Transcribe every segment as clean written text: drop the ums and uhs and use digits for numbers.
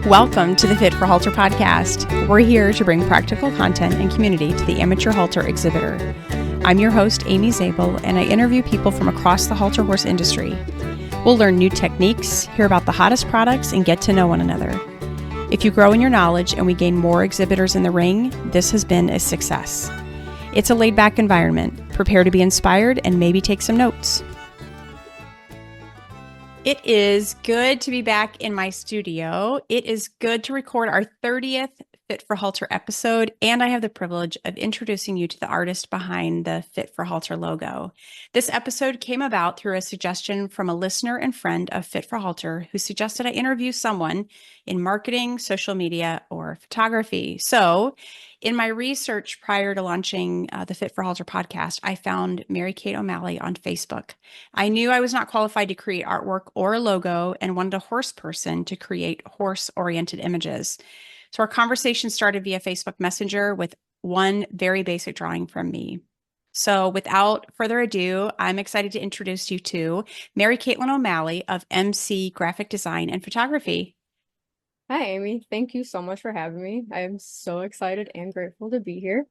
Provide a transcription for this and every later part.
Welcome to the Fit for Halter podcast. We're here to bring practical content and community to the amateur halter exhibitor. I'm your host, Amy Zabel, and I interview people from across the halter horse industry. We'll learn new techniques, hear about the hottest products, and get to know one another. If you grow in your knowledge and we gain more exhibitors in the ring, this has been a success. It's a laid-back environment. Prepare to be inspired and maybe take some notes. It is good to be back in my studio. It is good to record our 30th Fit for Halter episode, and I have the privilege of introducing you to the artist behind the Fit for Halter logo. This episode came about through a suggestion from a listener and friend of Fit for Halter who suggested I interview someone in marketing, social media, or photography. So, in my research prior to launching the Fit for Halter podcast, I found Mary Kate O'Malley on Facebook. I knew I was not qualified to create artwork or a logo and wanted a horse person to create horse-oriented images. So our conversation started via Facebook Messenger with one very basic drawing from me. So without further ado, I'm excited to introduce you to Mary Caitlin O'Malley of MC Graphic Design and Photography. Hi, Amy. Thank you so much for having me. I am so excited and grateful to be here.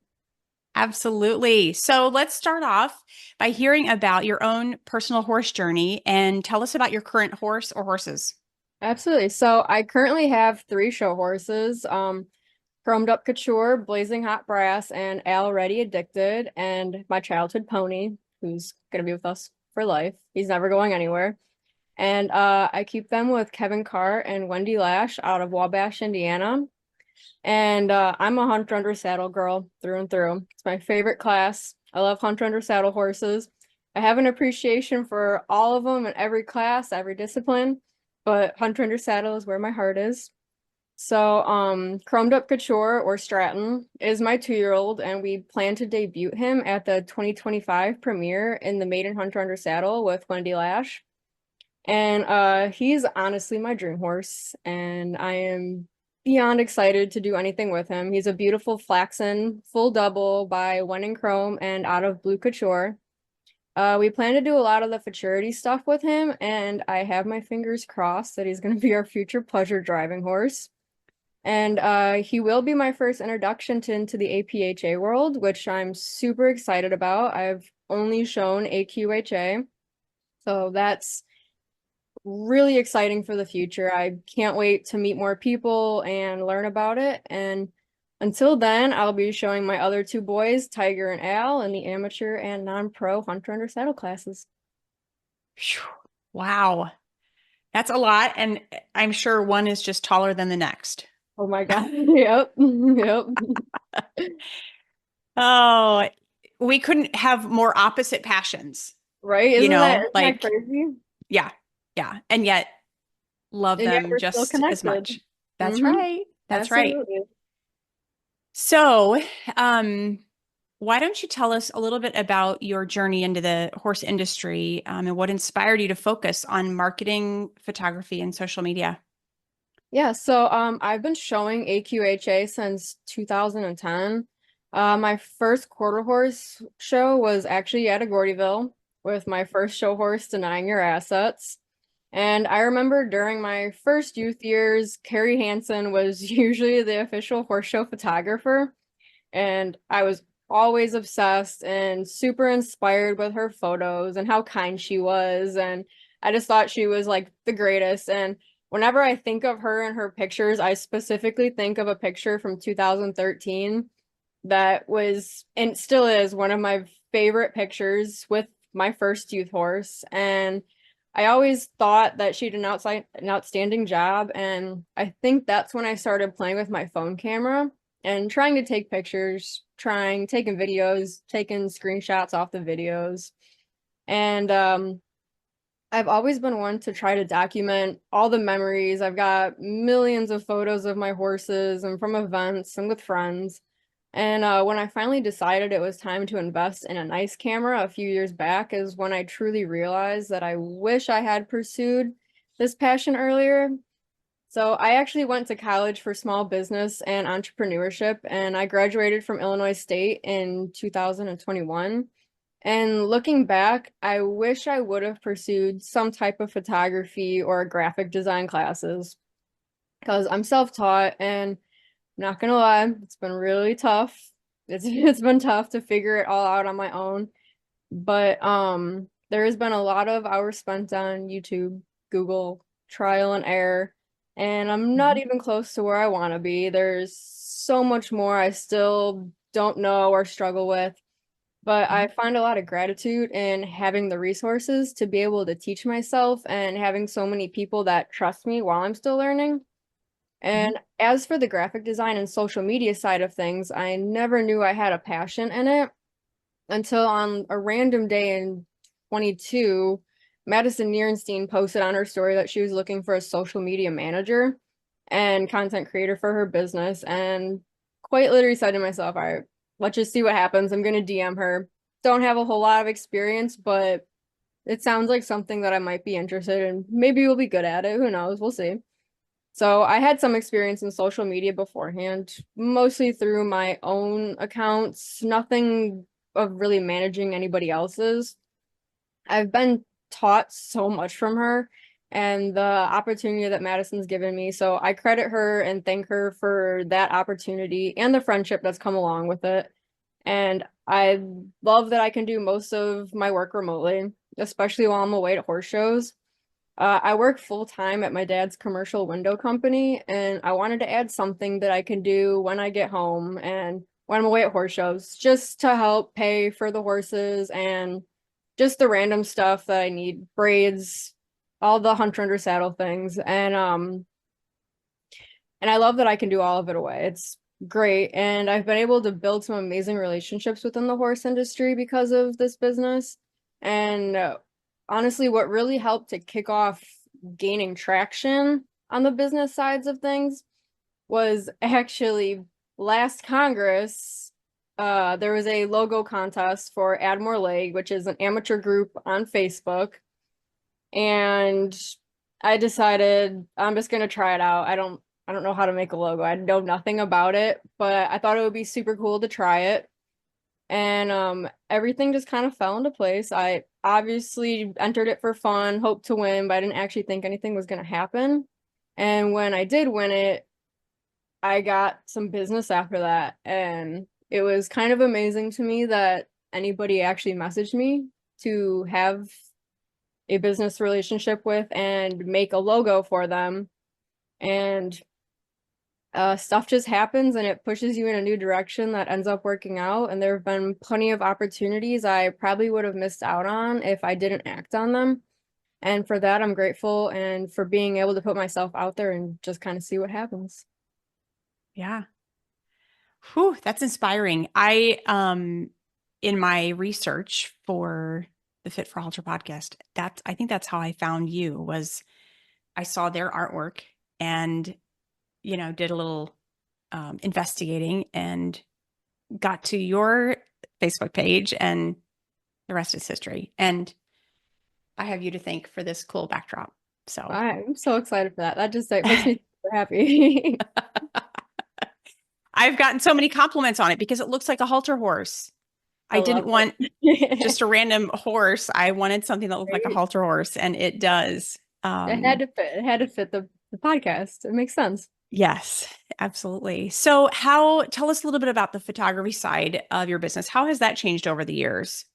Absolutely. So let's start off by hearing about your own personal horse journey and tell us about your current horse or horses. Absolutely. So I currently have 3 show horses, Chromed Up Couture, Blazing Hot Brass, and Already Addicted, and my childhood pony, who's going to be with us for life. He's never going anywhere. And I keep them with Kevin Carr and Wendy Lash out of Wabash, Indiana. And I'm a hunter under saddle girl through and through. It's my favorite class. I love hunter under saddle horses. I have an appreciation for all of them in every class, every discipline, but hunter under saddle is where my heart is. So Chromed Up Couture, or Stratton, is my 2-year-old, and we plan to debut him at the 2025 premiere in the Maiden Hunter Under Saddle with Wendy Lash. And he's honestly my dream horse, and I am beyond excited to do anything with him. He's a beautiful flaxen full double by Wen and Chrome and out of Blue Couture. We plan to do a lot of the futurity stuff with him, and I have my fingers crossed that he's going to be our future pleasure driving horse. And he will be my first introduction into the APHA world, which I'm super excited about. I've only shown AQHA, so that's really exciting for the future. I can't wait to meet more people and learn about it. And until then, I'll be showing my other 2 boys, Tiger and Al, in the amateur and non-pro hunter under saddle classes. Wow. That's a lot. And I'm sure one is just taller than the next. Oh my God. Yep. Yep. Oh, we couldn't have more opposite passions. Right? Isn't that crazy? Yeah. Yeah. And yet love And yet them we're still just as much. connected. That's Mhm. right. That's Absolutely. right. So, why don't you tell us a little bit about your journey into the horse industry, and what inspired you to focus on marketing, photography, and social media? Yeah, so I've been showing AQHA since 2010. My first quarter horse show was actually at a Gordyville with my first show horse, Denying Your Assets. And I remember during my first youth years, Carrie Hansen was usually the official horse show photographer. And I was always obsessed and super inspired with her photos and how kind she was. And I just thought she was like the greatest. And whenever I think of her and her pictures, I specifically think of a picture from 2013 that was, and still is, one of my favorite pictures with my first youth horse. And I always thought that she did an outstanding job. And I think that's when I started playing with my phone camera and trying to take pictures, taking videos, taking screenshots off the videos. And I've always been one to try to document all the memories. I've got millions of photos of my horses and from events and with friends. And when I finally decided it was time to invest in a nice camera a few years back is when I truly realized that I wish I had pursued this passion earlier. So I actually went to college for small business and entrepreneurship, and I graduated from Illinois State in 2021. And looking back, I wish I would have pursued some type of photography or graphic design classes. because I'm self-taught and I'm not gonna lie, it's been really tough. It's been tough to figure it all out on my own. But there has been a lot of hours spent on YouTube, Google, trial and error, and I'm not Mhm. even close to where I want to be. There's so much more I still don't know or struggle with, but I Mhm. find a lot of gratitude in having the resources to be able to teach myself and having so many people that trust me while I'm still learning. Mhm. And as for the graphic design and social media side of things, I never knew I had a passion in it until on a random day in 22, Madison Nierenstein posted on her story that she was looking for a social media manager and content creator for her business. And quite literally said to myself, all right, let's just see what happens. I'm going to DM her. Don't have a whole lot of experience, but it sounds like something that I might be interested in. Maybe we'll be good at it. Who knows? We'll see. So I had some experience in social media beforehand, mostly through my own accounts, nothing of really managing anybody else's. I've been taught so much from her and the opportunity that Madison's given me. So I credit her and thank her for that opportunity and the friendship that's come along with it. And I love that I can do most of my work remotely, especially while I'm away at horse shows. I work full time at my dad's commercial window company, and I wanted to add something that I can do when I get home and when I'm away at horse shows, just to help pay for the horses and just the random stuff that I need, braids, all the hunter under saddle things. And I love that I can do all of it away. It's great. And I've been able to build some amazing relationships within the horse industry because of this business. And honestly, what really helped to kick off gaining traction on the business sides of things was actually last Congress. There was a logo contest for Add More Leg, which is an amateur group on Facebook. And I decided I'm just gonna try it out. I don't know how to make a logo. I know nothing about it, but I thought it would be super cool to try it. And everything just kind of fell into place. I obviously entered it for fun, hoped to win, but I didn't actually think anything was gonna happen. And when I did win it, I got some business after that. And it was kind of amazing to me that anybody actually messaged me to have a business relationship with and make a logo for them. And stuff just happens and it pushes you in a new direction that ends up working out. And there have been plenty of opportunities I probably would have missed out on if I didn't act on them. And for that, I'm grateful and for being able to put myself out there and just kind of see what happens. Yeah. Whew, that's inspiring. In my research for the Fit for Halter podcast, I think that's how I found you was I saw their artwork and, did a little investigating and got to your Facebook page and the rest is history. And I have you to thank for this cool backdrop. So I'm so excited for that. That just like, makes me super happy. I've gotten so many compliments on it because it looks like a halter horse. I I didn't love want it. just a random horse. I wanted something that looked like a Right? halter horse, and it does. It had to fit. It had to fit the podcast. It makes sense. Yes, absolutely. So, tell us a little bit about the photography side of your business. How has that changed over the years?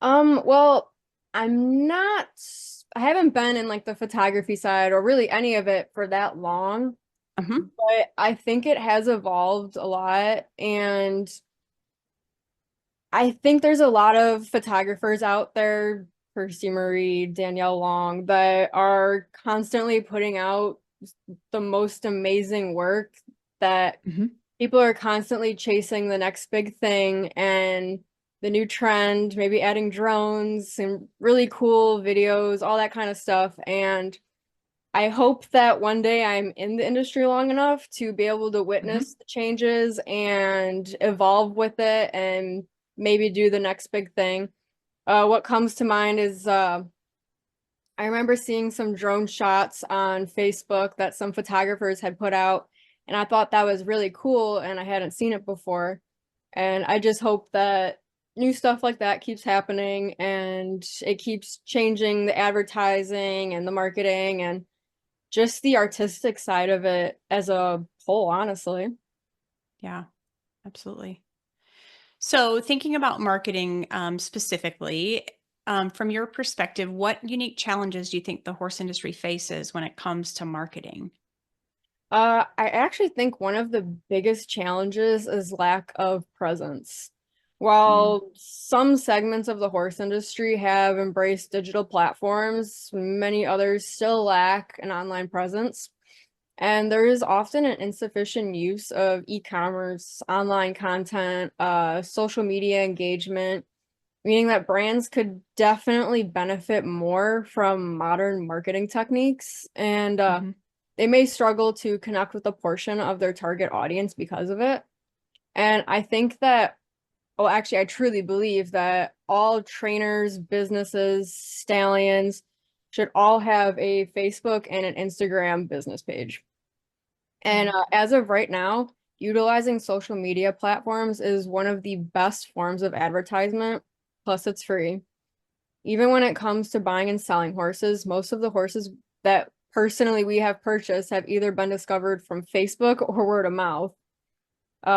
Well, I'm not, I haven't been in like the photography side or really any of it for that long, Hmm. but I think it has evolved a lot. And I think there's a lot of photographers out there, Kirsty Marie, Danielle Long, that are constantly putting out the most amazing work that Hmm. people are constantly chasing the next big thing and the new trend, maybe adding drones and really cool videos, all that kind of stuff. And I hope that one day I'm in the industry long enough to be able to Hmm. witness the changes and evolve with it and maybe do the next big thing. What comes to mind is I remember seeing some drone shots on Facebook that some photographers had put out, and I thought that was really cool, and I hadn't seen it before. And I just hope that new stuff like that keeps happening and it keeps changing the advertising and the marketing. And just the artistic side of it as a whole, honestly. Yeah, absolutely. So, thinking about marketing specifically, from your perspective, what unique challenges do you think the horse industry faces when it comes to marketing? I actually think one of the biggest challenges is lack of presence. Mm, While some segments of the horse industry have embraced digital platforms, many others still lack an online presence. And there is often an insufficient use of e-commerce, online content, social media engagement, meaning that brands could definitely benefit more from modern marketing techniques. And hmm they may struggle to connect with a portion of their target audience because of it. And I think that, well, actually, I truly believe that all trainers, businesses, stallions should all have a Facebook and an Instagram business page. And Yeah. as of right now, utilizing social media platforms is one of the best forms of advertisement. Plus, it's free. Even when it comes to buying and selling horses, most of the horses that personally we have purchased have either been discovered from Facebook or word of mouth.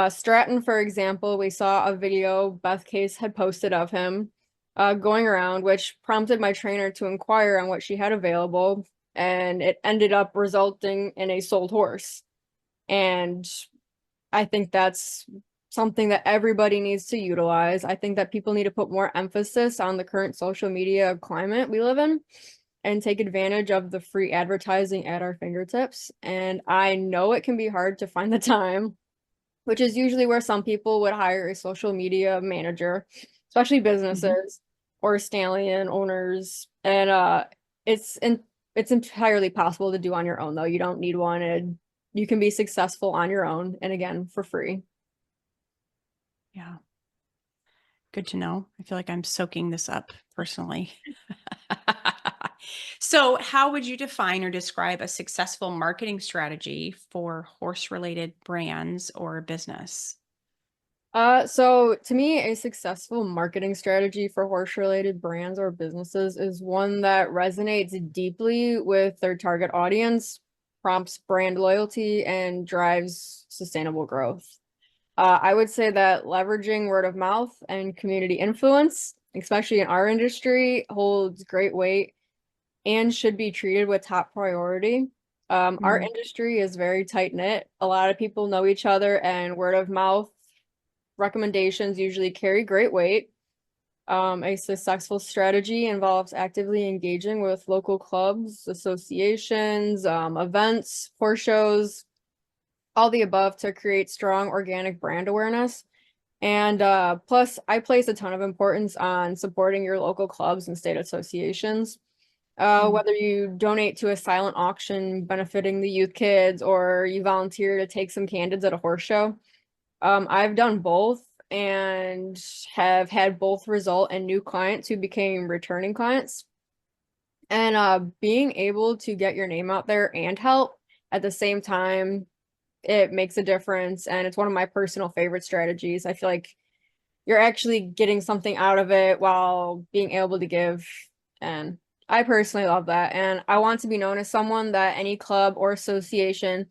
Stratton, for example, we saw a video Beth Case had posted of him going around, which prompted my trainer to inquire on what she had available, and it ended up resulting in a sold horse. And I think that's something that everybody needs to utilize. I think that people need to put more emphasis on the current social media climate we live in and take advantage of the free advertising at our fingertips. And I know it can be hard to find the time, which is usually where some people would hire a social media manager, especially hmm businesses or stallion owners. And it's in, it's entirely possible to do on your own though. You don't need one. And you can be successful on your own and again for free. Yeah. Good to know. I feel like I'm soaking this up personally. So, how would you define or describe a successful marketing strategy for horse related brands or business? So to me, a successful marketing strategy for horse-related brands or businesses is one that resonates deeply with their target audience, prompts brand loyalty, and drives sustainable growth. I would say that leveraging word of mouth and community influence, especially in our industry, holds great weight and should be treated with top priority. Our Mm, industry is very tight-knit. A lot of people know each other, and word of mouth recommendations usually carry great weight. A successful strategy involves actively engaging with local clubs, associations, events, horse shows, all the above to create strong organic brand awareness. And plus, I place a ton of importance on supporting your local clubs and state associations. mm, Whether you donate to a silent auction benefiting the youth kids or you volunteer to take some candids at a horse show. I've done both and have had both result in new clients who became returning clients. And being able to get your name out there and help at the same time, it makes a difference. And it's one of my personal favorite strategies. I feel like you're actually getting something out of it while being able to give. And I personally love that. And I want to be known as someone that any club or association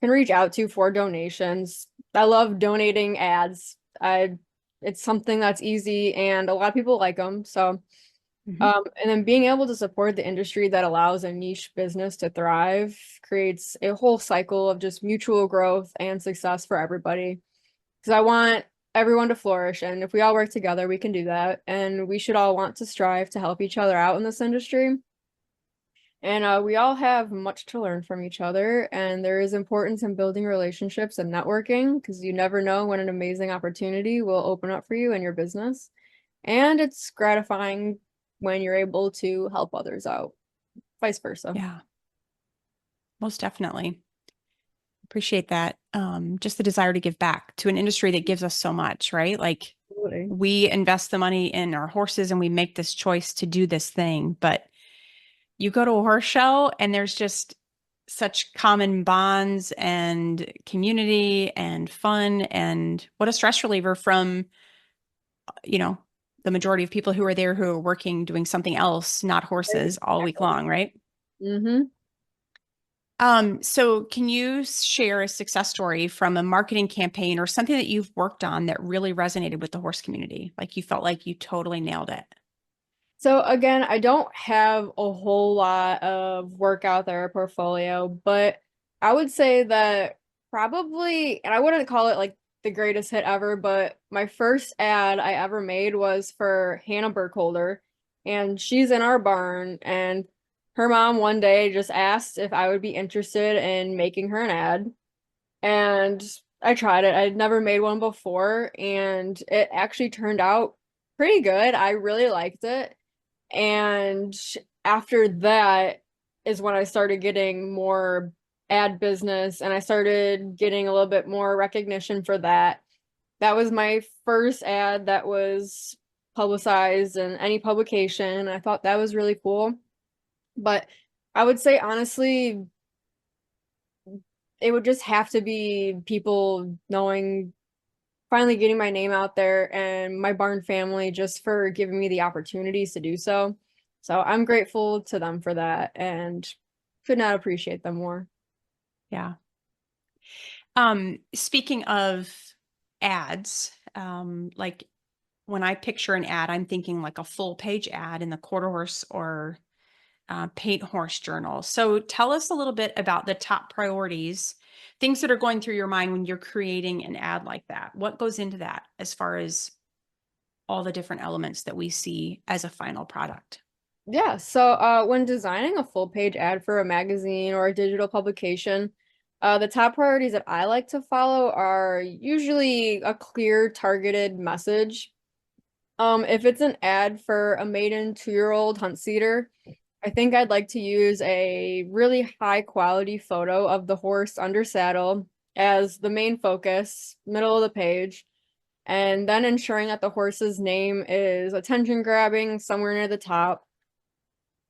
can reach out to for donations. I love donating ads. It's something that's easy and a lot of people like them. So, hmm and then being able to support the industry that allows a niche business to thrive creates a whole cycle of just mutual growth and success for everybody because I want everyone to flourish. And if we all work together, we can do that. And we should all want to strive to help each other out in this industry. And we all have much to learn from each other. And there is importance in building relationships and networking because you never know when an amazing opportunity will open up for you in your business. And it's gratifying when you're able to help others out, vice versa. Yeah, most definitely. Appreciate that. Just the desire to give back to an industry that gives us so much, right? Like Absolutely. we invest the money in our horses and we make this choice to do this thing, but you go to a horse show and there's just such common bonds and community and fun and what a stress reliever from, you know, the majority of people who are there who are working doing something else, not horses all week Exactly. long, right? Mm-hmm. So can you share a success story from a marketing campaign or something that you've worked on that really resonated with the horse community? Like you felt like you totally nailed it. So again, I don't have a whole lot of work out there portfolio, but I would say that probably, and I wouldn't call it like the greatest hit ever, but my first ad I ever made was for Hannah Burkholder, and she's in our barn, and her mom one day just asked if I would be interested in making her an ad, and I tried it. I'd never made one before, and it actually turned out pretty good. I really liked it. And after that is when I started getting more ad business and I started getting a little bit more recognition for that. That was my first ad that was publicized in any publication. I thought that was really cool. But I would say honestly, it would just have to be people knowing, finally getting my name out there and my barn family just for giving me the opportunities to do so. So I'm grateful to them for that and could not appreciate them more. Yeah. Speaking of ads, like when I picture an ad, I'm thinking like a full page ad in the Quarter Horse or Paint Horse Journal. So tell us a little bit about the top priorities, things that are going through your mind when you're creating an ad like that. What goes into that as far as all the different elements that we see as a final product? Yeah, so when designing a full page ad for a magazine or a digital publication, the top priorities that I like to follow are usually a clear targeted message. If it's an ad for a maiden 2-year-old hunt seater, I think I'd like to use a really high quality photo of the horse under saddle as the main focus, middle of the page, and then ensuring that the horse's name is attention grabbing somewhere near the top,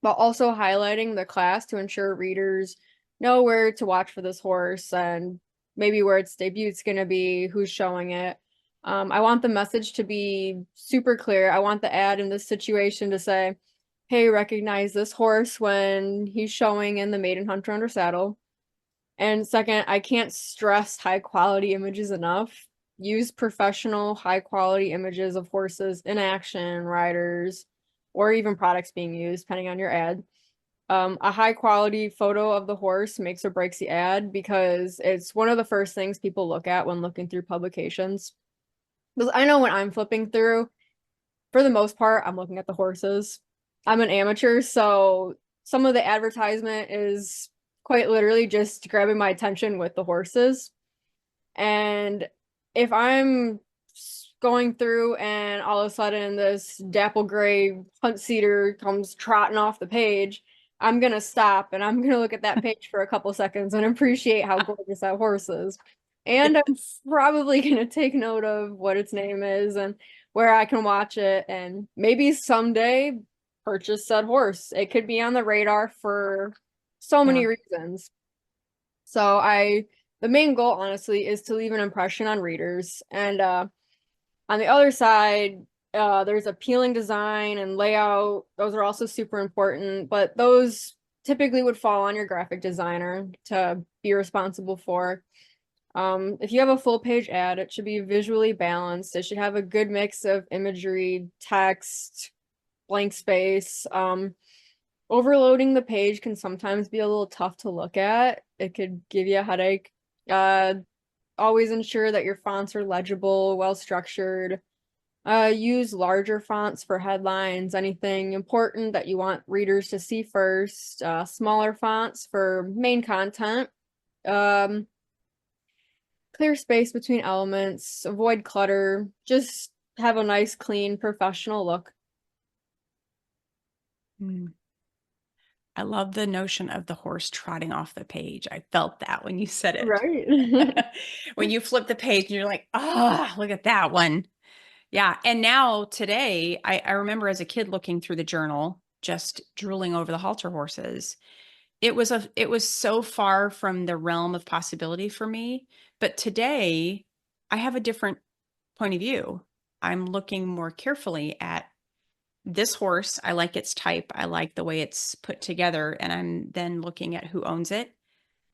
but also highlighting the class to ensure readers know where to watch for this horse and maybe where its debut's going to be, who's showing it. I want the message to be super clear. I want the ad in this situation to say, hey, recognize this horse when he's showing in the maiden hunter under saddle. And second, I can't stress high quality images enough. Use professional, high quality images of horses in action, riders, or even products being used, depending on your ad. A high quality photo of the horse makes or breaks the ad because it's one of the first things people look at when looking through publications. Because I know when I'm flipping through, for the most part, I'm looking at the horses. I'm an amateur, so some of the advertisement is quite literally just grabbing my attention with the horses. And if I'm going through and all of a sudden this dapple gray hunt seater comes trotting off the page, I'm gonna stop and I'm gonna look at that page for a couple seconds and appreciate how gorgeous that horse is. And I'm Yes. probably gonna take note of what its name is and where I can watch it and maybe someday purchase said horse. It could be on the radar for so many Yeah. reasons. So the main goal honestly is to leave an impression on readers. And on the other side, there's appealing design and layout. Those are also super important, but those typically would fall on your graphic designer to be responsible for. If you have a full page ad, it should be visually balanced. It should have a good mix of imagery, text, blank space. Overloading the page can sometimes be a little tough to look at. It could give you a headache. Uh, Always ensure that your fonts are legible, well structured. Use larger fonts for headlines, anything important that you want readers to see first. Smaller fonts for main content. Um, Clear space between elements, avoid clutter, just have a nice, clean, professional look. Mm. I love the notion of the horse trotting off the page. I felt that when you said it. Right. When you flip the page and you're like, ah, look at that one. Yeah. And now today, I remember as a kid looking through the journal, just drooling over the halter horses. It was so far from the realm of possibility for me. But today I have a different point of view. I'm looking more carefully at this horse. I like its type. I like the way it's put together. And I'm then looking at who owns it.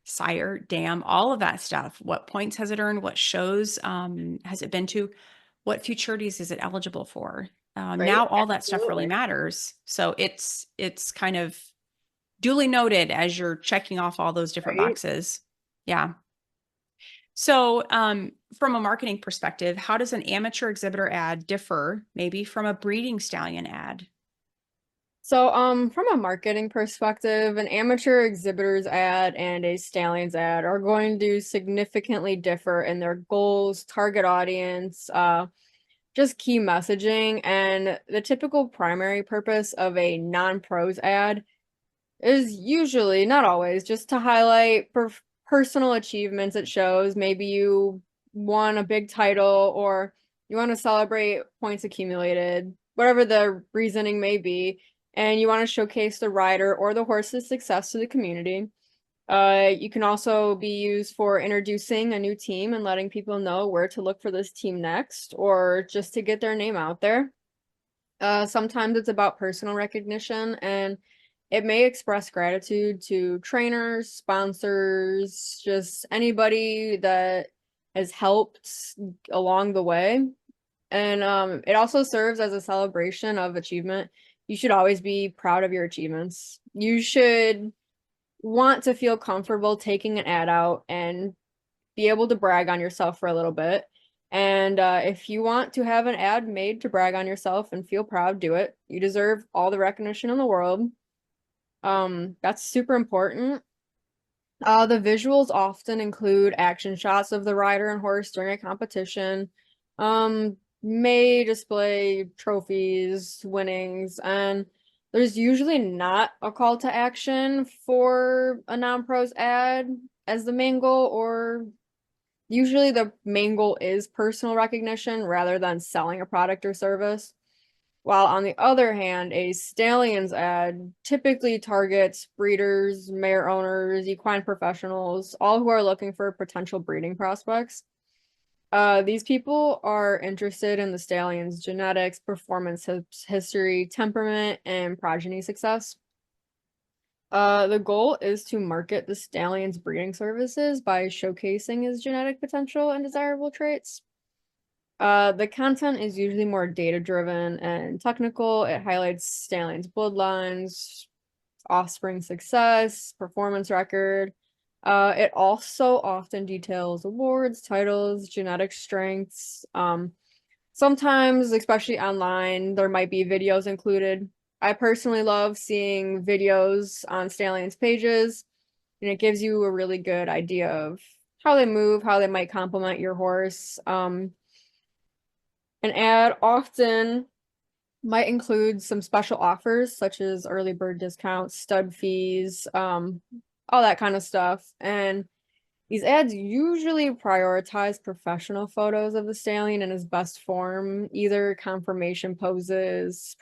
sire, dam, all of that stuff. What points has it earned? What shows has it been to? What futurities is it eligible for? Right? Now all that stuff really Absolutely. matters. So it's kind of duly noted as you're checking off all those different Right. boxes. Yeah. So, from a marketing perspective, how does an amateur exhibitor ad differ maybe from a breeding stallion ad? So, from a marketing perspective, an amateur exhibitor's ad and a stallion's ad are going to significantly differ in their goals, target audience, just key messaging, and the typical primary purpose of a non-pros ad is usually, not always, just to highlight personal achievements it shows. Maybe you won a big title or you want to celebrate points accumulated, whatever the reasoning may be, and you want to showcase the rider or the horse's success to the community. You can also be used for introducing a new team and letting people know where to look for this team next, or just to get their name out there. Sometimes it's about personal recognition, and it may express gratitude to trainers, sponsors, just anybody that has helped along the way. And it also serves as a celebration of achievement. You should always be proud of your achievements. You should want to feel comfortable taking an ad out and be able to brag on yourself for a little bit. And if you want to have an ad made to brag on yourself and feel proud, do it. You deserve all the recognition in the world. That's super important. The visuals often include action shots of the rider and horse during a competition. May display trophies, winnings, and there's usually not a call to action for a non-pros ad as the main goal, or usually the main goal is personal recognition rather than selling a product or service. While on the other hand, a Stallions ad typically targets breeders, mare owners, equine professionals, all who are looking for potential breeding prospects. These people are interested in the stallion's genetics, performance history, temperament, and progeny success. The goal is to market the stallion's breeding services by showcasing his genetic potential and desirable traits. The content is usually more data-driven and technical. It highlights stallion's bloodlines, offspring success, performance record. It also often details awards, titles, genetic strengths. Sometimes, especially online, there might be videos included. I personally love seeing videos on Stallion's pages, and it gives you a really good idea of how they move, how they might complement your horse. An ad often might include some special offers, such as early bird discounts, stud fees, all that kind of stuff. And these ads usually prioritize professional photos of the stallion in his best form, either confirmation poses,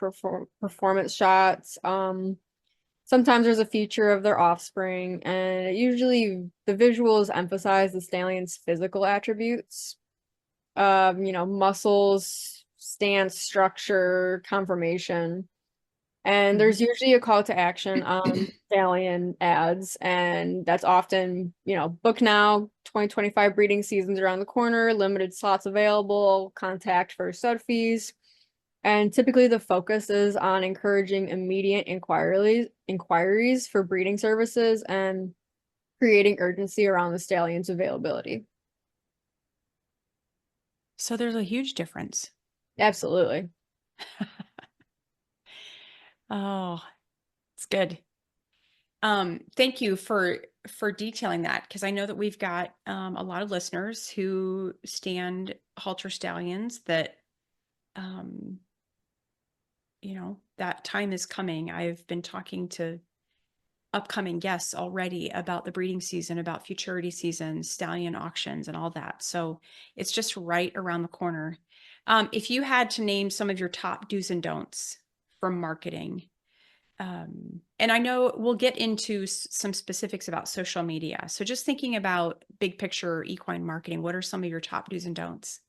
performance shots. Sometimes there's a feature of their offspring, and usually the visuals emphasize the stallion's physical attributes, muscles, stance, structure, conformation. And there's Mhm. usually a call to action on stallion ads, and that's often, book now, 2025 breeding season's around the corner, limited slots available, contact for stud fees. And typically the focus is on encouraging immediate inquiries for breeding services and creating urgency around the stallion's availability. So there's a huge difference. Absolutely. Oh, it's good. Thank you for detailing that because I know that we've got a lot of listeners who stand halter stallions that um, that time is coming. I've been talking to upcoming guests already about the breeding season, about futurity season, stallion auctions, and all that. So it's just right around the corner. If you had to name some of your top do's and don'ts for marketing, and I know we'll get into some specifics about social media. So just thinking about big picture equine marketing, what are some of your top do's and don'ts?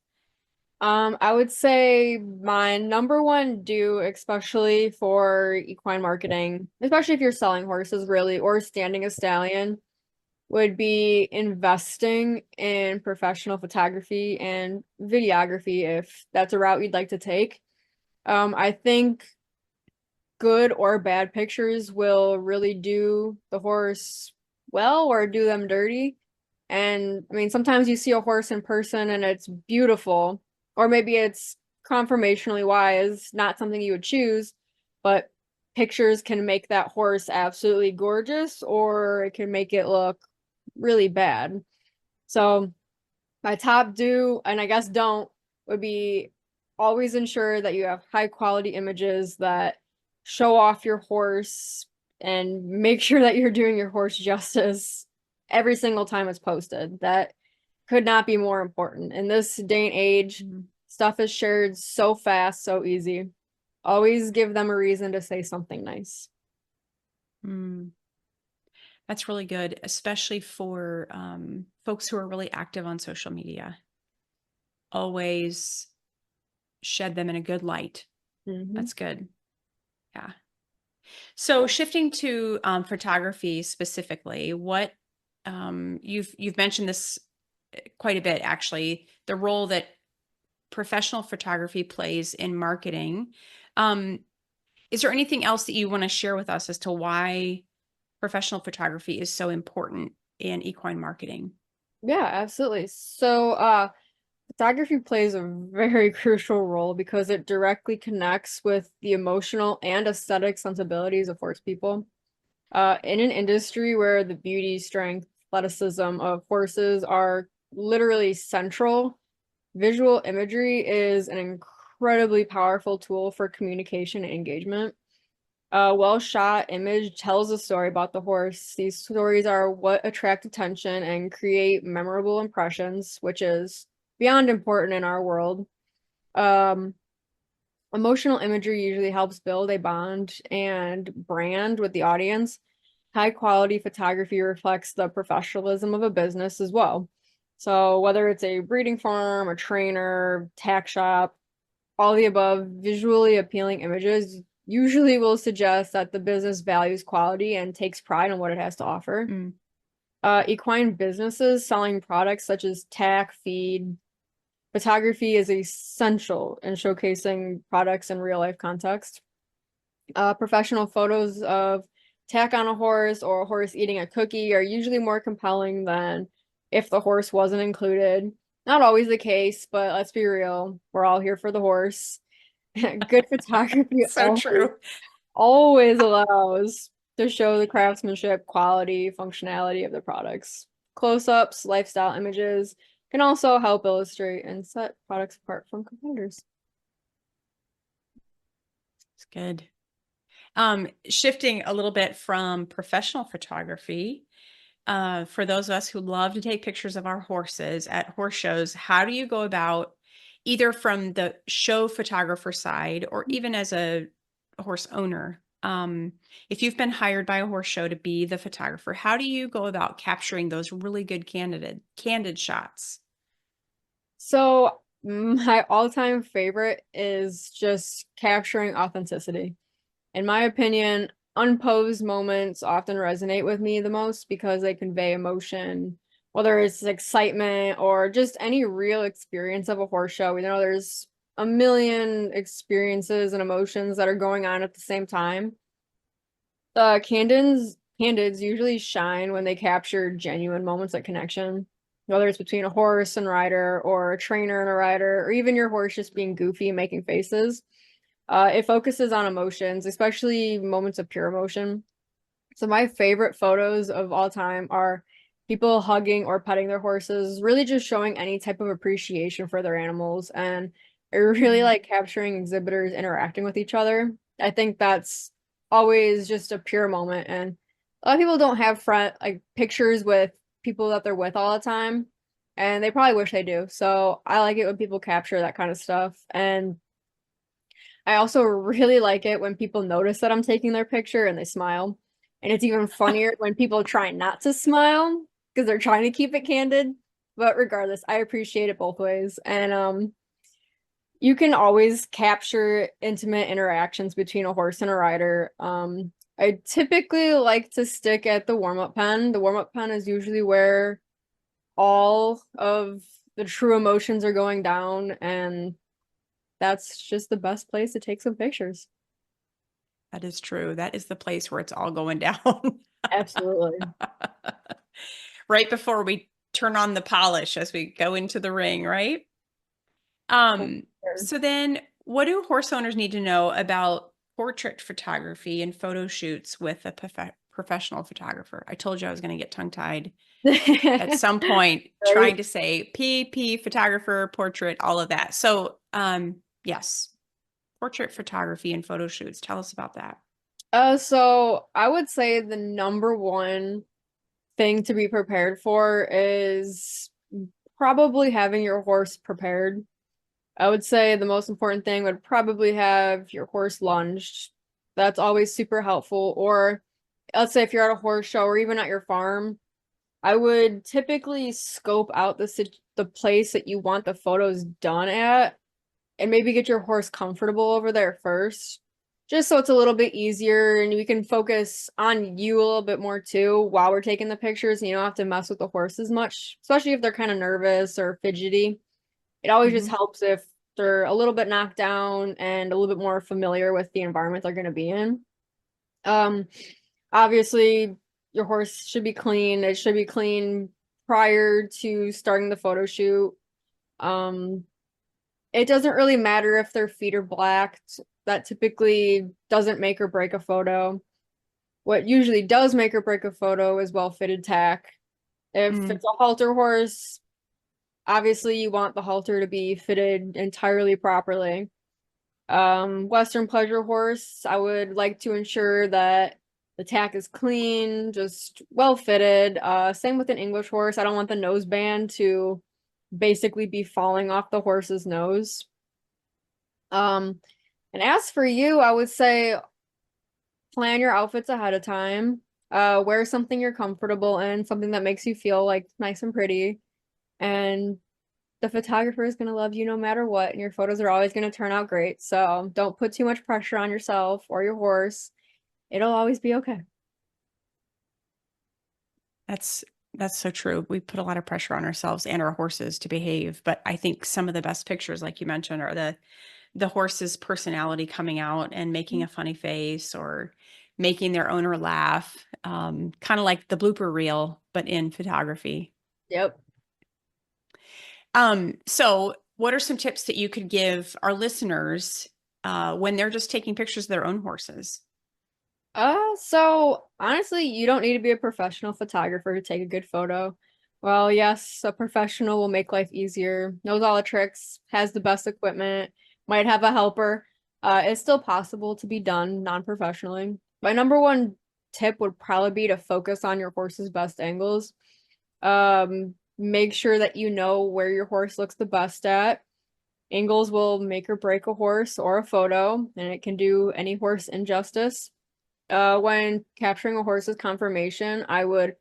I would say my number one do, especially for equine marketing, especially if you're selling horses really or standing a stallion, would be investing in professional photography and videography if that's a route you'd like to take. I think good or bad pictures will really do the horse well or do them dirty. And I mean, sometimes you see a horse in person and it's beautiful, or maybe it's conformationally wise, not something you would choose, but pictures can make that horse absolutely gorgeous, or it can make it look really bad. So my top do, and I guess don't, would be always ensure that you have high quality images that show off your horse and make sure that you're doing your horse justice every single time it's posted. That could not be more important. In this day and age, Mhm. stuff is shared so fast, so easy. Always give them a reason to say something nice. Mm, that's really good, especially for folks who are really active on social media. Always shed them in a good light. Mhm. That's good. Yeah. So shifting to photography specifically, what you've mentioned this quite a bit actually, the role that professional photography plays in marketing. Um, is there anything else that you want to share with us as to why professional photography is so important in equine marketing? Yeah, absolutely. So, photography plays a very crucial role because it directly connects with the emotional and aesthetic sensibilities of horse people. In an industry where the beauty, strength, athleticism of horses are literally central, visual imagery is an incredibly powerful tool for communication and engagement. A well-shot image tells a story about the horse. These stories are what attract attention and create memorable impressions, which is beyond important in our world. Um, Emotional imagery usually helps build a bond and brand with the audience. High quality photography reflects the professionalism of a business as well. So whether it's a breeding farm, a trainer, tack shop, all the above visually appealing images usually will suggest that the business values quality and takes pride in what it has to offer. Mm, Equine businesses selling products such as tack, feed, photography is essential in showcasing products in real life context. Professional photos of tack on a horse or a horse eating a cookie are usually more compelling than if the horse wasn't included. Not always the case, but let's be real. We're all here for the horse. Good photography so true. always allows to show the craftsmanship, quality, functionality of the products. Close-ups, lifestyle images can also help illustrate and set products apart from competitors. It's good. Shifting a little bit from professional photography, for those of us who love to take pictures of our horses at horse shows, how do you go about either from the show photographer side or even as a horse owner? If you've been hired by a horse show to be the photographer, how do you go about capturing those really good candid shots? So my all-time favorite is just capturing authenticity. In my opinion, unposed moments often resonate with me the most because they convey emotion, whether it's excitement or just any real experience of a horse show. We know there's a million experiences and emotions that are going on at the same time. The candids usually shine when they capture genuine moments of connection, whether it's between a horse and rider, or a trainer and a rider, or even your horse just being goofy and making faces. It focuses on emotions, especially moments of pure emotion. So my favorite photos of all time are people hugging or petting their horses, really just showing any type of appreciation for their animals. And I really Mhm. like capturing exhibitors interacting with each other. I think that's always just a pure moment. And a lot of people don't have front like pictures with people that they're with all the time. And they probably wish they do. So I like it when people capture that kind of stuff. And I also really like it when people notice that I'm taking their picture and they smile. And it's even funnier when people try not to smile because they're trying to keep it candid. But regardless, I appreciate it both ways. And you can always capture intimate interactions between a horse and a rider. I typically like to stick at the warm-up pen. The warm-up pen is usually where all of the true emotions are going down, and that's just the best place to take some pictures. That is true. That is the place where it's all going down. Absolutely. Right before we turn on the polish as we go into the ring, right? For Um, sure. so then what do horse owners need to know about portrait photography and photo shoots with a professional photographer? I told you I was going to get tongue-tied at some point trying Right? to say PP, photographer, portrait, all of that. So, yes, portrait photography and photo shoots. Tell us about that. So I would say the number one thing to be prepared for is probably having your horse prepared. I would say the most important thing would probably have your horse lunged. That's always super helpful. Or let's say if you're at a horse show or even at your farm, I would typically scope out the place that you want the photos done at and maybe get your horse comfortable over there first, just so it's a little bit easier and we can focus on you a little bit more too while we're taking the pictures and you don't have to mess with the horse as much, especially if they're kind of nervous or fidgety. It always just Mhm. helps if they're a little bit knocked down and a little bit more familiar with the environment they're going to be in. Um, Obviously, your horse should be clean. It should be clean prior to starting the photo shoot. Um, it doesn't really matter if their feet are blacked. That typically doesn't make or break a photo. What usually does make or break a photo is well-fitted tack. If Mm. it's a halter horse, obviously you want the halter to be fitted entirely properly. Western pleasure horse, I would like to ensure that the tack is clean, just well fitted. Same with an English horse. I don't want the nose band to basically be falling off the horse's nose. Um, and as for you, I would say plan your outfits ahead of time. Wear something you're comfortable in, something that makes you feel like nice and pretty. And the photographer is going to love you no matter what, and your photos are always going to turn out great. So don't put too much pressure on yourself or your horse. It'll always be okay. That's that's so true. We put a lot of pressure on ourselves and our horses to behave, but I think some of the best pictures, like you mentioned, are the horse's personality coming out and making a funny face or making their owner laugh, kind of like the blooper reel, but in photography. Yep. So what are some tips that you could give our listeners when they're just taking pictures of their own horses? So honestly, you don't need to be a professional photographer to take a good photo. Well, yes, a professional will make life easier, knows all the tricks, has the best equipment, might have a helper. It's still possible to be done non-professionally. My number one tip would probably be to focus on your horse's best angles. Make sure that you know where your horse looks the best at. Angles will make or break a horse or a photo, and it can do any horse injustice. When capturing a horse's conformation, I would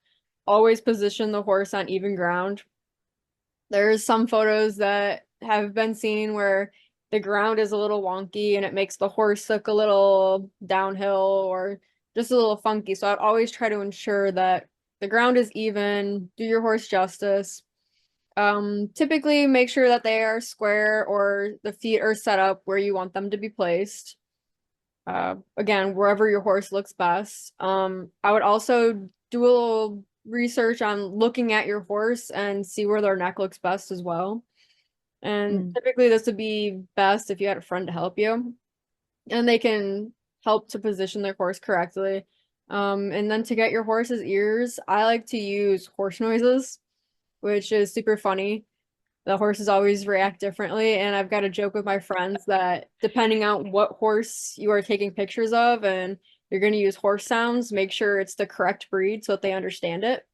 always position the horse on even ground. There's some photos that have been seen where the ground is a little wonky and it makes the horse look a little downhill or just a little funky. So I'd always try to ensure that the ground is even, do your horse justice. Typically make sure that they are square or the feet are set up where you want them to be placed. Again, wherever your horse looks best. I would also do a little research on looking at your horse and see where their neck looks best as well. And Mm. typically this would be best if you had a friend to help you and they can help to position their horse correctly. And then to get your horse's ears, I like to use horse noises, which is super funny. The horses always react differently, and I've got a joke with my friends that depending on what horse you are taking pictures of and you're going to use horse sounds, make sure it's the correct breed so that they understand it.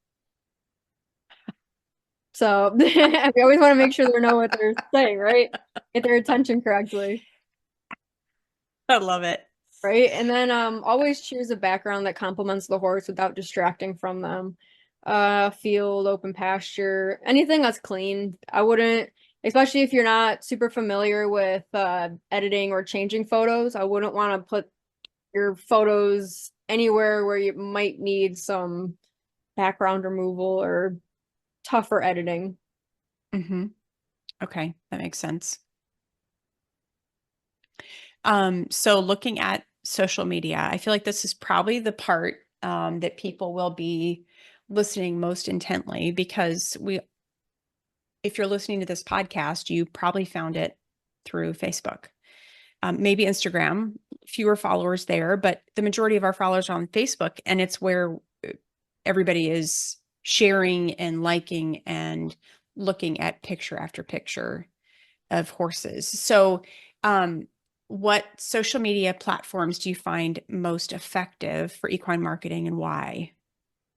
So we always want to make sure they know what they're saying, right? Get their attention correctly, I love it. right? And then always choose a background that complements the horse without distracting from them. Field, open pasture, anything that's clean. I wouldn't, especially if you're not super familiar with editing or changing photos, I wouldn't want to put your photos anywhere where you might need some background removal or tougher editing. Hmm. Okay, that makes sense. So looking at social media, I feel like this is probably the part that people will be listening most intently because if you're listening to this podcast, you probably found it through Facebook, maybe Instagram, fewer followers there, but the majority of our followers are on Facebook, and it's where everybody is sharing and liking and looking at picture after picture of horses. So, what social media platforms do you find most effective for equine marketing and why?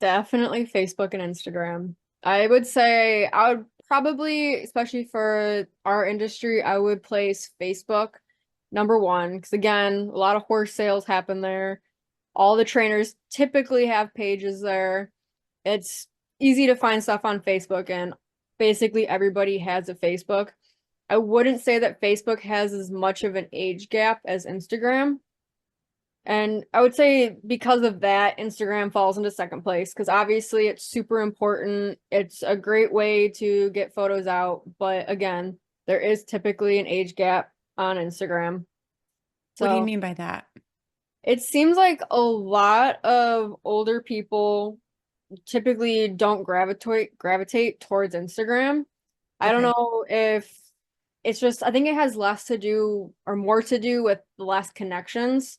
Definitely Facebook and Instagram. I would say I would probably, especially for our industry, I would place Facebook number one because again, a lot of horse sales happen there. All the trainers typically have pages there. It's easy to find stuff on Facebook, and basically everybody has a Facebook. I wouldn't say that Facebook has as much of an age gap as Instagram. And I would say because of that, Instagram falls into second place because obviously it's super important. It's a great way to get photos out. But again, there is typically an age gap on Instagram. What do you So mean by that? it seems like a lot of older people typically don't gravitate towards Instagram. I don't Okay. know if it's just I think it has less to do or more to do with less connections.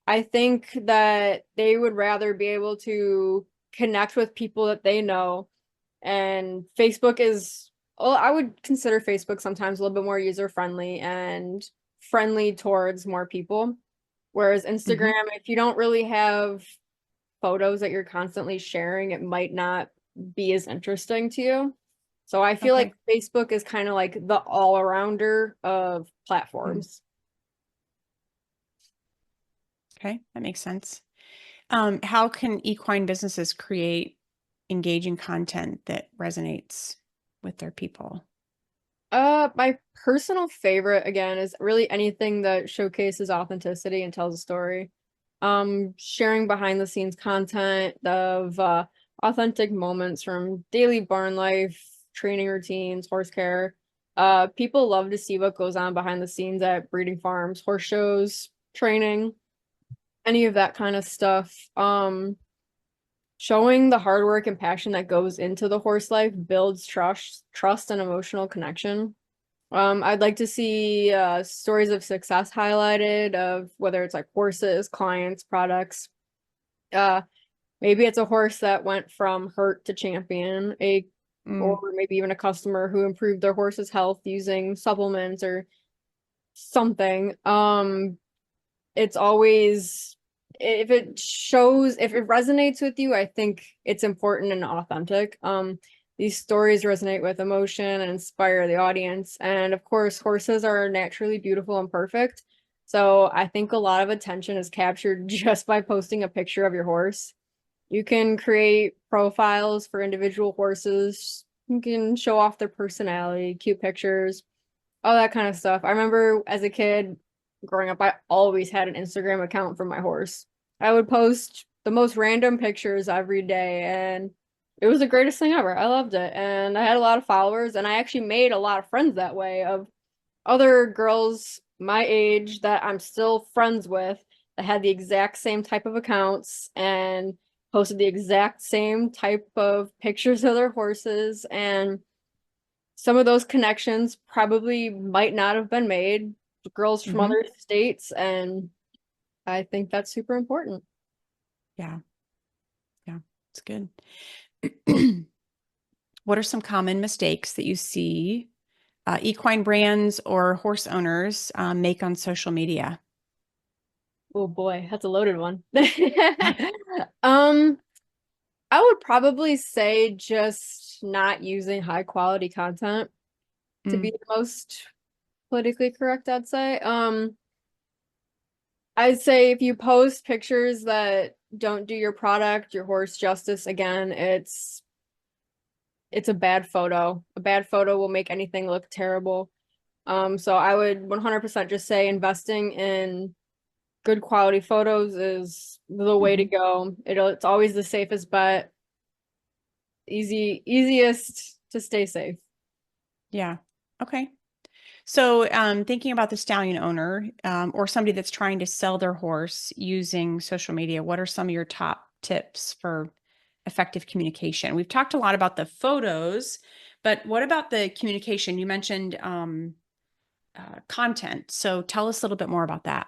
I think that they would rather be able to connect with people that they know. And Facebook is, well, I would consider Facebook sometimes a little bit more user friendly and friendly towards more people. Whereas Hmm. Instagram, if you don't really have photos that you're constantly sharing, it might not be as interesting to you. So I feel like Okay. Facebook is kind of like the all-arounder of Mm. platforms. Okay, that makes sense. How can equine businesses create engaging content that resonates with their people? My personal favorite again is really anything that showcases authenticity and tells a story. Sharing behind the scenes content of authentic moments from daily barn life, training routines, horse care. People love to see what goes on behind the scenes at breeding farms, horse shows, training, any of that kind of stuff. Showing the hard work and passion that goes into the horse life builds trust and emotional connection. I'd like to see stories of success highlighted of whether it's like horses, clients, products. Uh, maybe it's a horse that went from hurt to champion, or Mm, maybe even a customer who improved their horse's health using supplements or something. It's always if it resonates with you, I think it's important and authentic. These stories resonate with emotion and inspire the audience. And of course, horses are naturally beautiful and perfect. So I think a lot of attention is captured just by posting a picture of your horse. You can create profiles for individual horses. You can show off their personality, cute pictures, all that kind of stuff. I remember as a kid growing up, I always had an Instagram account for my horse. I would post the most random pictures every day, and it was the greatest thing ever. I loved it. And I had a lot of followers, and I actually made a lot of friends that way of other girls my age that I'm still friends with that had the exact same type of accounts and posted the exact same type of pictures of their horses. And some of those connections probably might not have been made, girls from hmm. other states, and I think that's super important. Yeah, yeah, it's good. What are some common mistakes that you see equine brands or horse owners make on social media? Oh boy, that's a loaded one. Um, I would probably say just not using high quality content to be Mm, the most politically correct, I'd say. I'd say if you post pictures that don't do your product, your horse justice, again, it's a bad photo. A bad photo will make anything look terrible. So I would 100% just say investing in good quality photos is the way to Hmm. go. It's always the safest bet, easiest to stay safe. Yeah. Okay. So, thinking about the stallion owner, or somebody that's trying to sell their horse using social media, what are some of your top tips for effective communication? We've talked a lot about the photos, but what about the communication? You mentioned content. So, tell us a little bit more about that.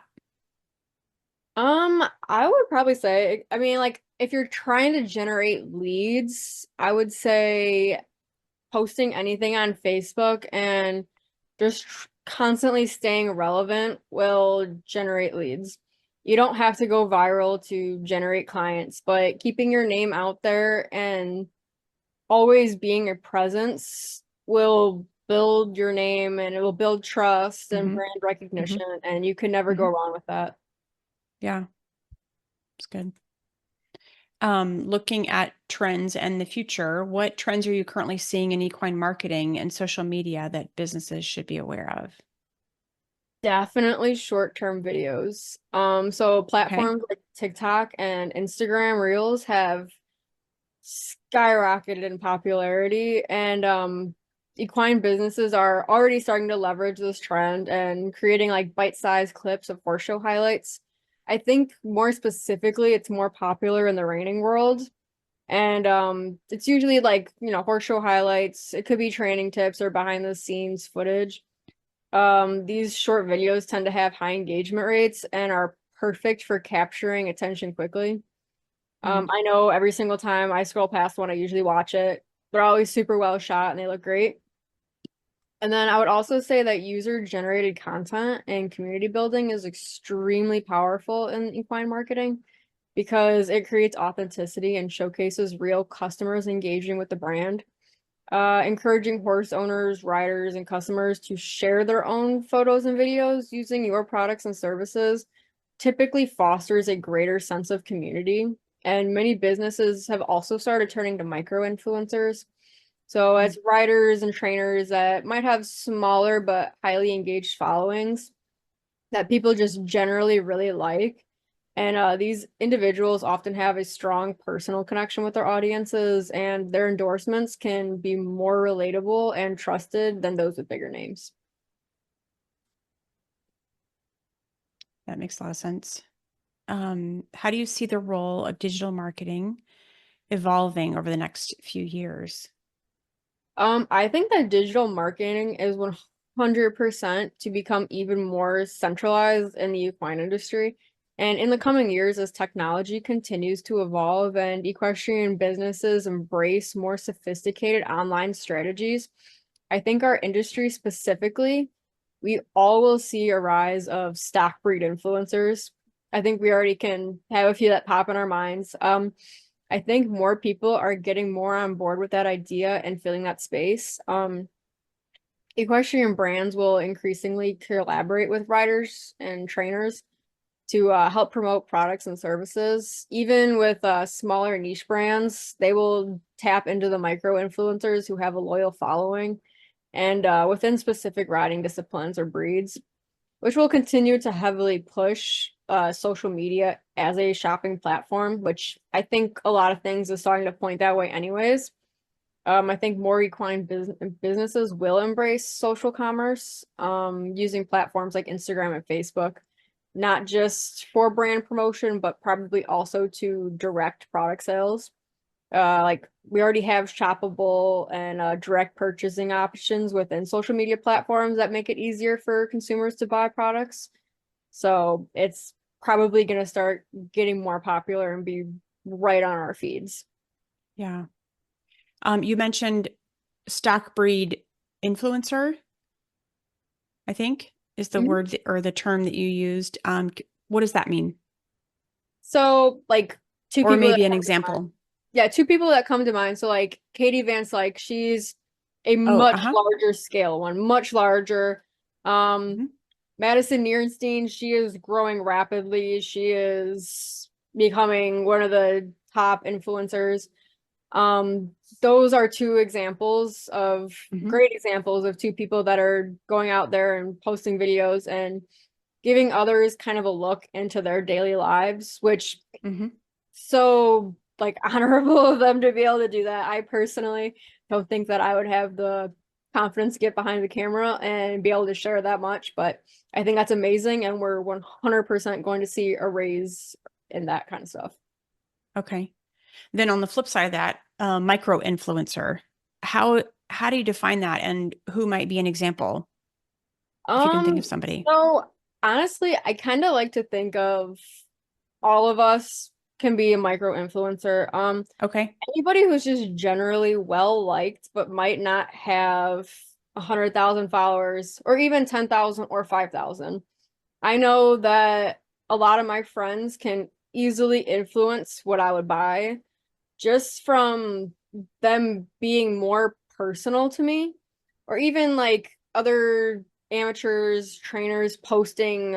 I would probably say, I mean, like if you're trying to generate leads, I would say posting anything on Facebook and just constantly staying relevant will generate leads. You don't have to go viral to generate clients, but keeping your name out there and always being a presence will build your name and it will build trust and Hmm. brand Hmm. recognition, and you can never go Hmm. wrong with that. Yeah, it's good. Looking at trends and the future, what trends are you currently seeing in equine marketing and social media that businesses should be aware of? Definitely short-term videos. So Okay. platforms like TikTok and Instagram Reels have skyrocketed in popularity, and equine businesses are already starting to leverage this trend and creating like bite-sized clips of horse show highlights. I think more specifically, it's more popular in the reining world. And it's usually like, horse show highlights. It could be training tips or behind the scenes footage. These short videos tend to have high engagement rates and are perfect for capturing attention quickly. Mm. I know every single time I scroll past one, I usually watch it. They're always super well shot and they look great. And then I would also say that user-generated content and community building is extremely powerful in equine marketing because it creates authenticity and showcases real customers engaging with the brand. Encouraging horse owners, riders, and customers to share their own photos and videos using your products and services typically fosters a greater sense of community. And many businesses have also started turning to micro influencers. So, Mm. as riders and trainers that might have smaller but highly engaged followings that people just generally really like. And these individuals often have a strong personal connection with their audiences, and their endorsements can be more relatable and trusted than those with bigger names. That makes a lot of sense. How do you see the role of digital marketing evolving over the next few years? I think that digital marketing is 100% to become even more centralized in the equine industry. And in the coming years, as technology continues to evolve and equestrian businesses embrace more sophisticated online strategies, I think our industry specifically, we all will see a rise of stock breed influencers. I think we already can have a few that pop in our minds. I think more people are getting more on board with that idea and filling that space. Equestrian brands will increasingly collaborate with riders and trainers to help promote products and services. Even with smaller niche brands, they will tap into the micro influencers who have a loyal following and within specific riding disciplines or breeds, which will continue to heavily push social media as a shopping platform, which I think a lot of things are starting to point that way anyways. I think more equine businesses will embrace social commerce using platforms like Instagram and Facebook, not just for brand promotion, but probably also to direct product sales. Like we already have shoppable and direct purchasing options within social media platforms that make it easier for consumers to buy products. So it's probably going to start getting more popular and be right on our feeds. Yeah. You mentioned stock breed influencer, I think is the Mhm. word or the term that you used. What does that mean? So like two Or people that maybe an come to mind. example. Yeah, two people that come to mind. So like Katie Van Slyke, she's a Oh, much uh-huh. larger scale one, much larger. Um, Hmm. Madison Nierenstein, she is growing rapidly. She is becoming one of the top influencers. Um, those are two examples of Hmm. great examples of two people that are going out there and posting videos and giving others kind of a look into their daily lives, which Hmm. so like honorable of them to be able to do that. I personally don't think that I would have the confidence to get behind the camera and be able to share that much, but I think that's amazing and we're 100% going to see a raise in that kind of stuff. Okay. Then on the flip side of that, micro influencer, how how do you define that and who might be an example if you can think of somebody? So honestly, I kind of like to think of all of us can be a micro influencer. Okay. Anybody who's just generally well liked but might not have 100,000 followers or even 10,000 or 5,000. I know that a lot of my friends can easily influence what I would buy just from them being more personal to me, or even like other amateurs, trainers posting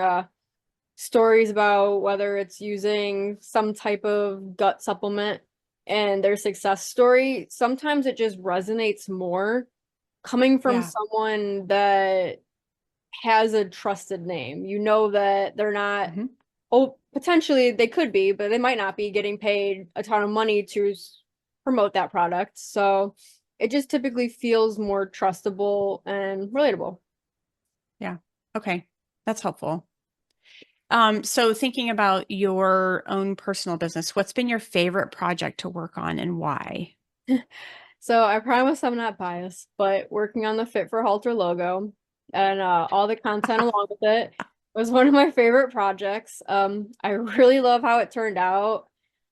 stories about whether it's using some type of gut supplement and their success story. Sometimes it just resonates more coming from Yeah. someone that has a trusted name. You know that they're not, Hmm. oh, potentially they could be, but they might not be getting paid a ton of money to promote that product. So it just typically feels more trustable and relatable. Yeah. Okay. That's helpful. So thinking about your own personal business, what's been your favorite project to work on and why? So I promise I'm not biased, but working on the Fit for Halter logo and all the content along with it was one of my favorite projects. I really love how it turned out.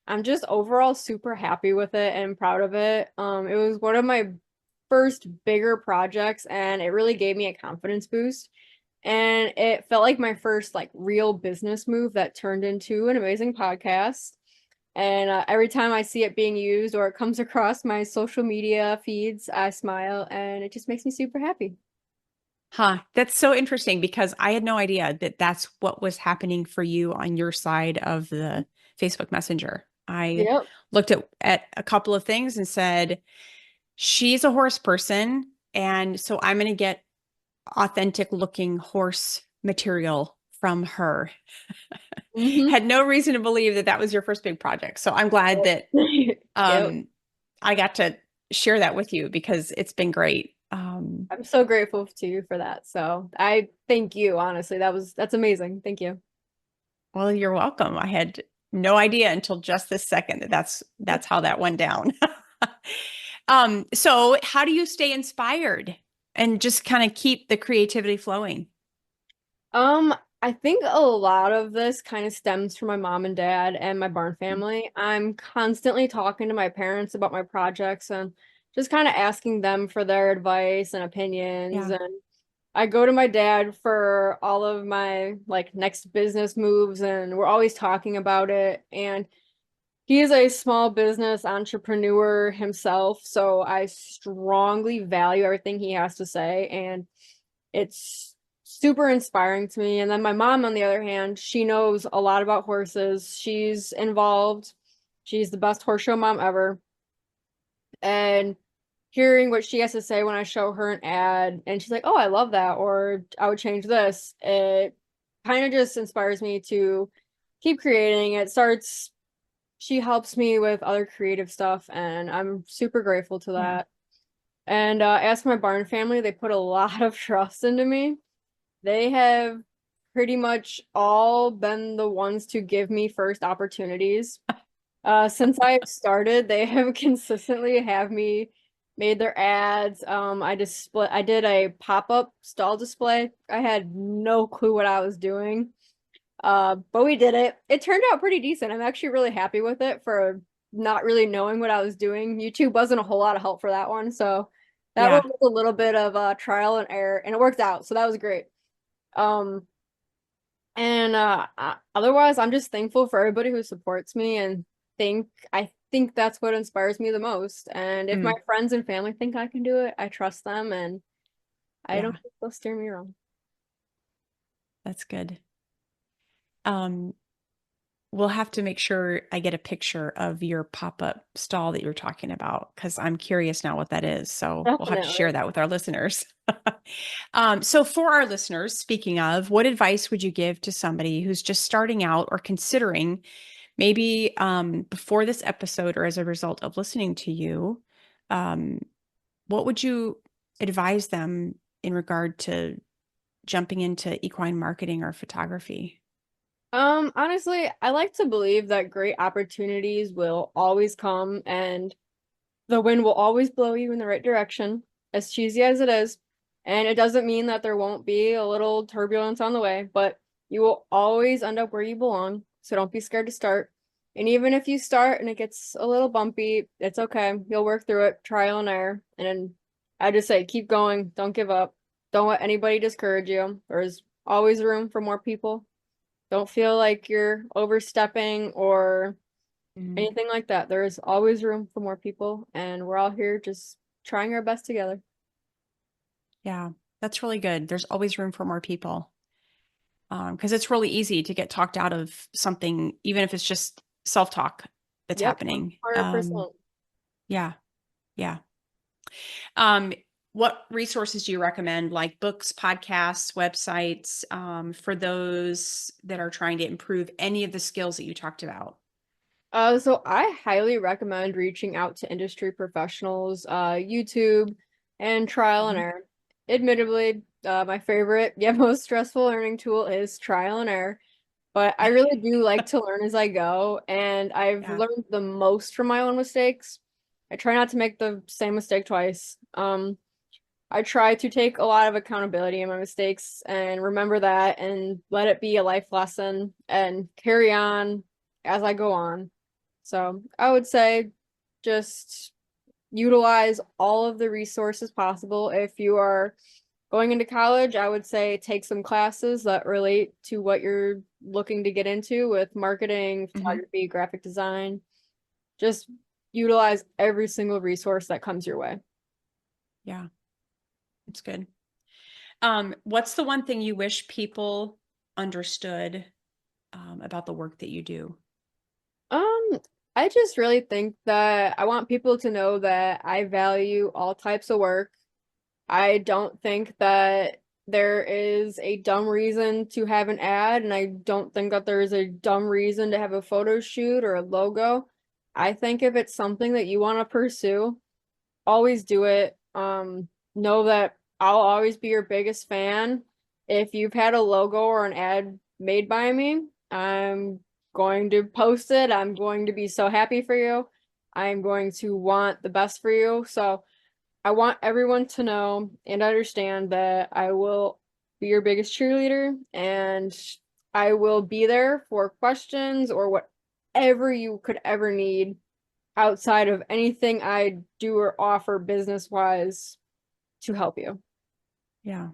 I'm just overall super happy with it and proud of it. It was one of my first bigger projects and it really gave me a confidence boost. And it felt like my first like real business move that turned into an amazing podcast. And every time I see it being used or it comes across my social media feeds, I smile and it just makes me super happy. Huh. That's so interesting because I had no idea that that's what was happening for you on your side of the Facebook Messenger. I Yep. looked at a couple of things and said, she's a horse person. And so I'm going to get authentic looking horse material from her. Mm-hmm. Had no reason to believe that that was your first big project. So I'm glad that Yep. Yep. um, I got to share that with you because it's been great. I'm so grateful to you for that. So I thank you, honestly. That's amazing. Thank you. Well, you're welcome. I had no idea until just this second that that's how that went down. So how do you stay inspired and just kind of keep the creativity flowing? Um, I think a lot of this kind of stems from my mom and dad and my barn family. I'm constantly talking to my parents about my projects and just kind of asking them for their advice and opinions. Yeah. And I go to my dad for all of my like next business moves and we're always talking about it. And he is a small business entrepreneur himself, so I strongly value everything he has to say and it's super inspiring to me. And then my mom, on the other hand, she knows a lot about horses. She's involved. She's the best horse show mom ever. And hearing what she has to say when I show her an ad and she's like, "Oh, I love that," or "I would change this." It kind of just inspires me to keep creating. She helps me with other creative stuff and I'm super grateful to Yeah. that. And as for my barn family, they put a lot of trust into me. They have pretty much all been the ones to give me first opportunities. Since I started, they have consistently have me made their ads. I did a pop-up stall display. I had no clue what I was doing. But we did it. It turned out pretty decent. I'm actually really happy with it for not really knowing what I was doing. YouTube wasn't a whole lot of help for that one, so that one Yeah. was a little bit of trial and error, and it worked out, so that was great. Um, Otherwise, I'm just thankful for everybody who supports me and I think that's what inspires me the most. And if my Mm, friends and family think I can do it, I trust them and I don't yeah. think they'll steer me wrong. That's good. Um, we'll have to make sure I get a picture of your pop-up stall that you're talking about because I'm curious now what that is. So we'll have to share Definitely. that with our listeners. So for our listeners, speaking of, what advice would you give to somebody who's just starting out or considering maybe before this episode or as a result of listening to you, um, what would you advise them in regard to jumping into equine marketing or photography? Honestly, I like to believe that great opportunities will always come and the wind will always blow you in the right direction, as cheesy as it is. And it doesn't mean that there won't be a little turbulence on the way, but you will always end up where you belong. So don't be scared to start. And even if you start and it gets a little bumpy, it's okay. You'll work through it, trial and error. And then I just say, keep going. Don't give up. Don't let anybody discourage you. There's always room for more people. Don't feel like you're overstepping or Mhm. anything like that. There is always room for more people, and we're all here just trying our best together. Yeah, that's really good. There's always room for more people. Because it's really easy to get talked out of something, even if it's just self-talk that's Yep, happening. 100%. Yeah, yeah. Um, what resources do you recommend, like books, podcasts, websites, for those that are trying to improve any of the skills that you talked about? So I highly recommend reaching out to industry professionals, YouTube, and trial and Mhm. error. Admittedly, my favorite, yet most stressful learning tool is trial and error. But I really do like to learn as I go, and I've Yeah. learned the most from my own mistakes. I try not to make the same mistake twice. I try to take a lot of accountability in my mistakes and remember that and let it be a life lesson and carry on as I go on. So I would say just utilize all of the resources possible. If you are going into college, I would say take some classes that relate to what you're looking to get into with marketing, Hmm. photography, graphic design. Just utilize every single resource that comes your way. Yeah, it's good. What's the one thing you wish people understood about the work that you do? Um, I just really think that I want people to know that I value all types of work. I don't think that there is a dumb reason to have an ad, and I don't think that there is a dumb reason to have a photo shoot or a logo. I think if it's something that you want to pursue, always do it. Know that I'll always be your biggest fan. If you've had a logo or an ad made by me, I'm going to post it. I'm going to be so happy for you. I'm going to want the best for you. So I want everyone to know and understand that I will be your biggest cheerleader and I will be there for questions or whatever you could ever need outside of anything I do or offer business wise to help you. Yeah,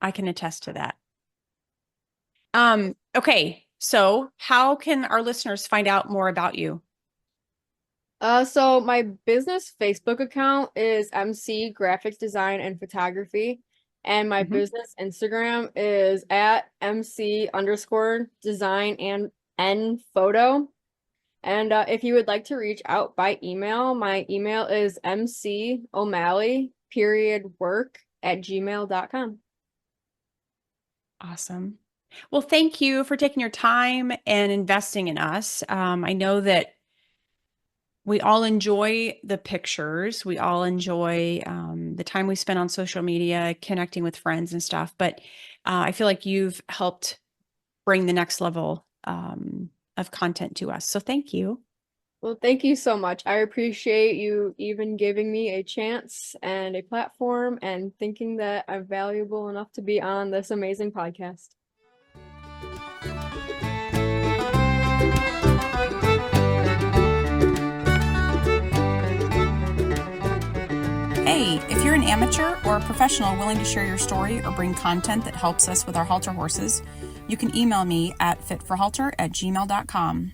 I can attest to that. Okay, so how can our listeners find out more about you? So my business Facebook account is MC Graphics Design and Photography, and my Mhm. business Instagram is at MC underscore design and N photo. And if you would like to reach out by email, my email is mcomalley period work at gmail.com. Awesome. Well, thank you for taking your time and investing in us. I know that we all enjoy the pictures. We all enjoy the time we spend on social media, connecting with friends and stuff. But I feel like you've helped bring the next level of content to us. So thank you. Well, thank you so much. I appreciate you even giving me a chance and a platform and thinking that I'm valuable enough to be on this amazing podcast. Hey, if you're an amateur or a professional willing to share your story or bring content that helps us with our halter horses, you can email me at fitforhalter@gmail.com.